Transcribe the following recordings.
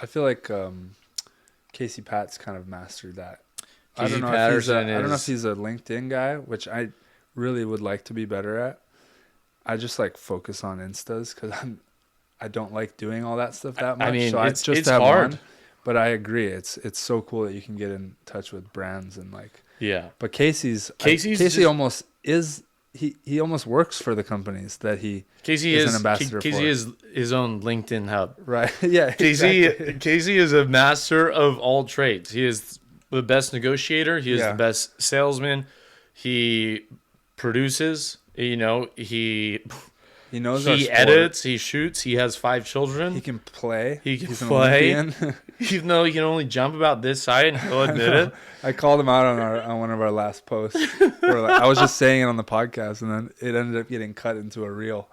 I feel like Casey Pat's kind of mastered that. Casey Patterson I don't know if he's a LinkedIn guy, which I really would like to be better at. I just like focus on Instas because I don't like doing all that stuff that much. I mean, so it's just have hard. one. But I agree, it's so cool that you can get in touch with brands and like. Yeah. But Casey almost is. He almost works for the companies that he is an ambassador Casey for. is his own LinkedIn hub. Right. Yeah. Casey is a master of all trades. He is the best negotiator. He is the best salesman. He produces. He knows. He edits. He shoots. He has 5 children. He can play. He's an Olympian. Even though he can only jump about this high, and he'll admit it. I called him out on one of our last posts. Where I was just saying it on the podcast, and then it ended up getting cut into a reel.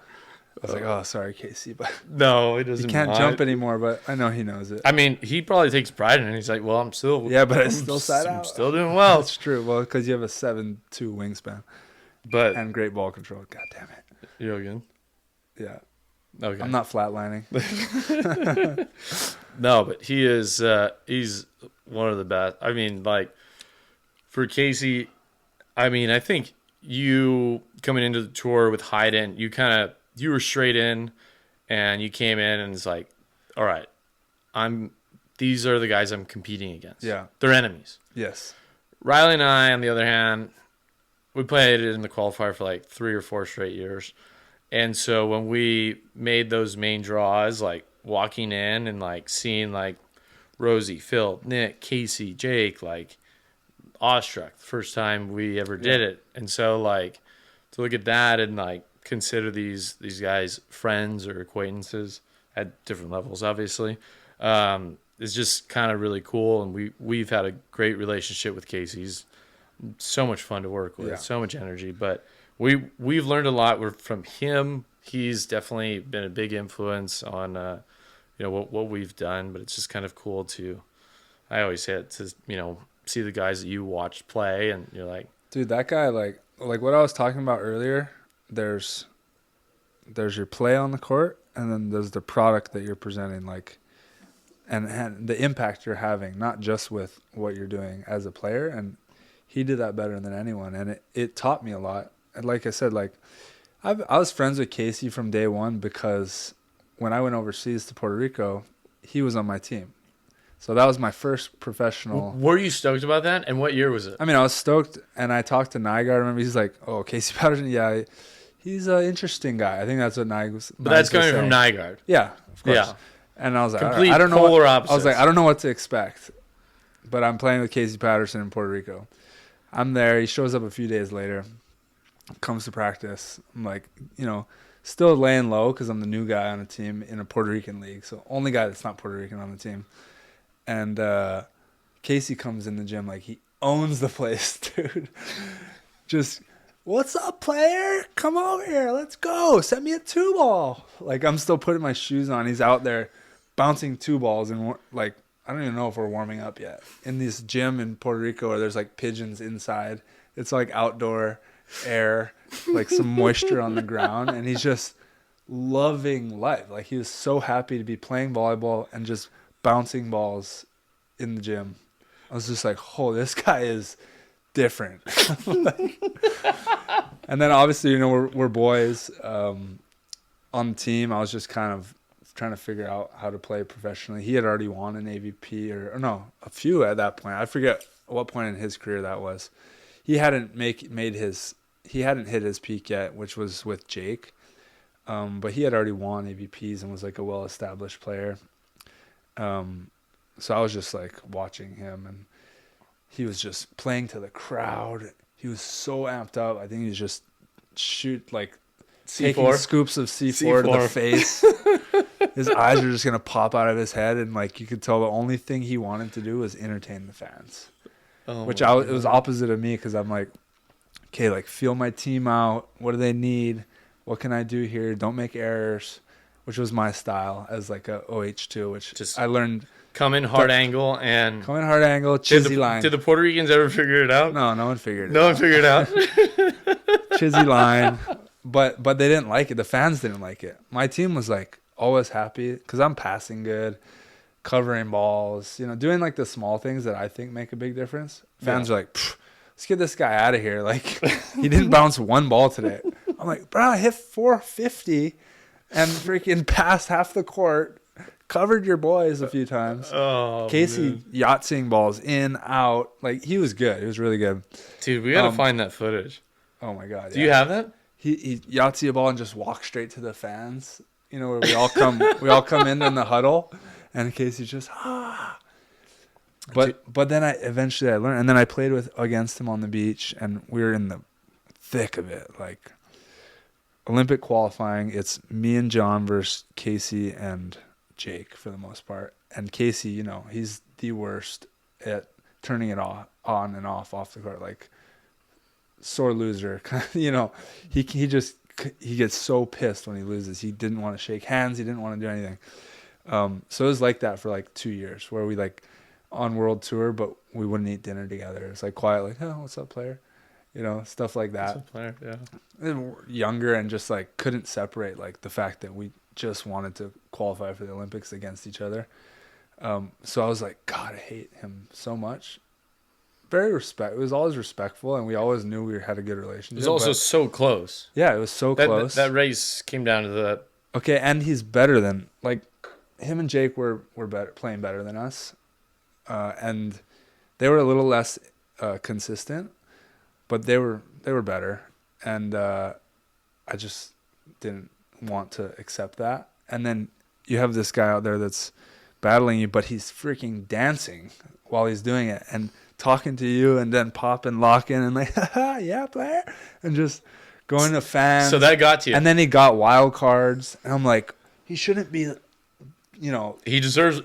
I was like, "Oh, sorry, Casey, but no, it doesn't. He can't jump anymore." But I know he knows it. I mean, he probably takes pride in it. He's like, "Well, I'm still but it's still side out. I'm still doing well." That's true. Well, because you have a 7'2" wingspan, and great ball control. God damn it. You're good. Yeah. Okay. I'm not flatlining. No, but he is. He's one of the best. I mean, like for Casey, I mean, I think you coming into the tour with Hayden, you were straight in, and you came in and it's like, all right, these are the guys I'm competing against. Yeah, they're enemies. Yes. Riley and I, on the other hand, we played it in the qualifier for like 3 or 4 straight years. And so when we made those main draws, like walking in and like seeing like Rosie, Phil, Nick, Casey, Jake, like awestruck the first time we ever did it. And so like to look at that and like consider these guys friends or acquaintances at different levels, obviously, is just kind of really cool. And we've had a great relationship with Casey. He's so much fun to work with, so much energy, but we've learned a lot from him. He's definitely been a big influence on what we've done, but it's just kind of cool to, I always say it, to see the guys that you watched play, and you're like, dude, that guy, like what I was talking about earlier, there's your play on the court, and then there's the product that you're presenting, like and the impact you're having, not just with what you're doing as a player. And he did that better than anyone, and it taught me a lot. And like I said, like I was friends with Casey from day one because when I went overseas to Puerto Rico, he was on my team. So that was my first professional. Were you stoked about that? And what year was it? I mean, I was stoked, and I talked to Nygaard. I remember he's like, "Oh, Casey Patterson, yeah, he's an interesting guy." I think that's what Nygaard was. But that's coming from Nygaard. Yeah, of course. Yeah. And I was like, I don't know. Polar opposites. I was like, I don't know what to expect, but I'm playing with Casey Patterson in Puerto Rico. I'm there. He shows up a few days later. Comes to practice. I'm like, still laying low because I'm the new guy on the team in a Puerto Rican league. So only guy that's not Puerto Rican on the team. And Casey comes in the gym like he owns the place, dude. Just, what's up, player? Come over here. Let's go. Send me a 2-ball. Like I'm still putting my shoes on. He's out there bouncing 2 balls and like I don't even know if we're warming up yet. In this gym in Puerto Rico where there's like pigeons inside. It's like outdoor air, like some moisture on the ground, and he's just loving life. Like he was so happy to be playing volleyball and just bouncing balls in the gym. I was just like, oh, this guy is different. And then obviously, we're boys on the team. I was just kind of trying to figure out how to play professionally. He had already won an AVP or no, a few at that point. I forget what point in his career that was. He hadn't he hadn't hit his peak yet, which was with Jake. But he had already won AVPs and was like a well-established player. So I was just like watching him, and he was just playing to the crowd. He was so amped up. I think he was just taking scoops of C4 to the face. His eyes are just going to pop out of his head, and like you could tell the only thing he wanted to do was entertain the fans. It was opposite of me because I'm like, okay, like feel my team out. What do they need? What can I do here? Don't make errors, which was my style as like a OH2, which just I learned. Come in hard angle, chizzy line. Did the Puerto Ricans ever figure it out? No one figured it out. No one figured it out. Chizzy line. But they didn't like it. The fans didn't like it. My team was like always happy because I'm passing good. covering balls, you know, doing like the small things that I think make a big difference. Fans are like, let's get this guy out of here. Like, he didn't bounce one ball today. I'm like, bro, I hit 450 and freaking passed half the court, covered your boys a few times. Oh, Casey Yahtseeing balls in, out. Like, he was good. He was really good. Dude, we got to find that footage. Oh, my God. Do you have that? He Yahtzee a ball and just walk straight to the fans. You know, where we all come in the huddle, and Casey just, But then I learned, and then I played against him on the beach, and we were in the thick of it. Like, Olympic qualifying, it's me and John versus Casey and Jake for the most part. And Casey, you know, he's the worst at turning it on and off the court. Like, sore loser. You know, he gets so pissed when he loses. He didn't want to shake hands. He didn't want to do anything. So it was like that for like 2 years, where we like on world tour, but we wouldn't eat dinner together. It's like quiet, like, oh, what's up, player? You know, stuff like that. What's up, player? Yeah. And we're younger and just like couldn't separate like the fact that we just wanted to qualify for the Olympics against each other. So I was like, God, I hate him so much. It was always respectful, and we always knew we had a good relationship. It was also so close. Yeah, it was so close. That race came down to the... Okay, and he's better than... Like, him and Jake were playing better than us. And they were a little less consistent, but they were better. And I just didn't want to accept that. And then you have this guy out there that's battling you, but he's freaking dancing while he's doing it and talking to you, and then popping, locking, and like, haha, yeah, player, and just going to fans. So that got to you. And then he got wild cards, and I'm like, he shouldn't be, you know. He deserves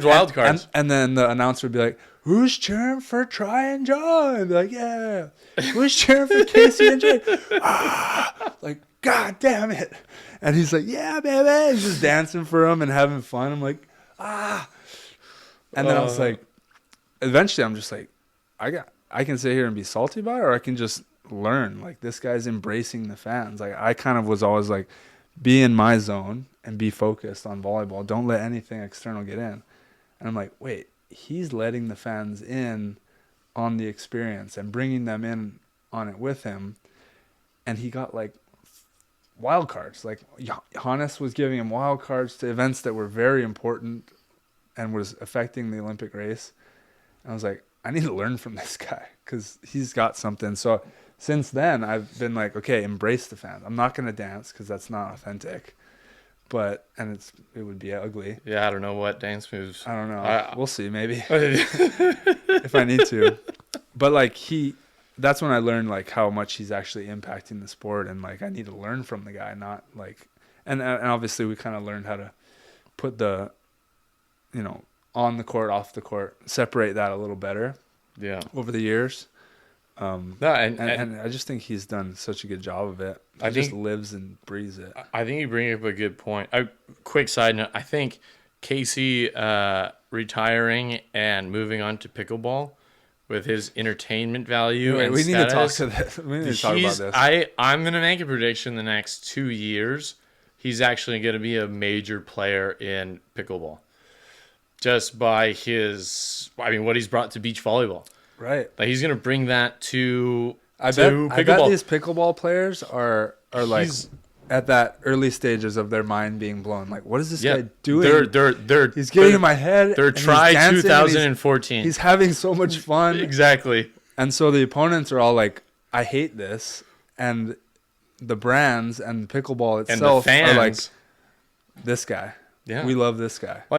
wild cards. And then the announcer would be like, who's cheering for Try and John? And be like, yeah. Who's cheering for Casey and Jake? Like, God damn it. And he's like, yeah, baby. He's just dancing for him and having fun. I'm like, And then I was like, eventually I'm just like, I can sit here and be salty about it, or I can just learn. Like, this guy's embracing the fans. Like, I kind of was always like, be in my zone and be focused on volleyball. Don't let anything external get in. And I'm like, wait, he's letting the fans in on the experience and bringing them in on it with him. And he got like wild cards. Like, Hannes was giving him wild cards to events that were very important and was affecting the Olympic race. And I was like, I need to learn from this guy because he's got something. So since then, I've been like, okay, embrace the fans. I'm not going to dance because that's not authentic. And it would be ugly. Yeah, I don't know what dance moves. I don't know. We'll see, maybe. If I need to. But like, that's when I learned like how much he's actually impacting the sport, and like I need to learn from the guy, not like, and obviously we kind of learned how to put the, you know, on the court, off the court, separate that a little better. Yeah. Over the years. And I just think he's done such a good job of it. He just lives and breathes it. I think you bring up a good point. Quick side note, I think Casey retiring and moving on to pickleball with his entertainment value and we status, need to talk about this. I'm going to make a prediction the next 2 years. He's actually going to be a major player in pickleball. Just by what he's brought to beach volleyball. Right. Like, he's going to bring that to pickleball. I bet these pickleball players are like at that early stages of their mind being blown. Like, what is this guy doing? He's getting in my head. They're try 2014. He's having so much fun. Exactly. And so the opponents are all like, I hate this. And the brands and pickleball itself and the fans are like, this guy. Yeah. We love this guy.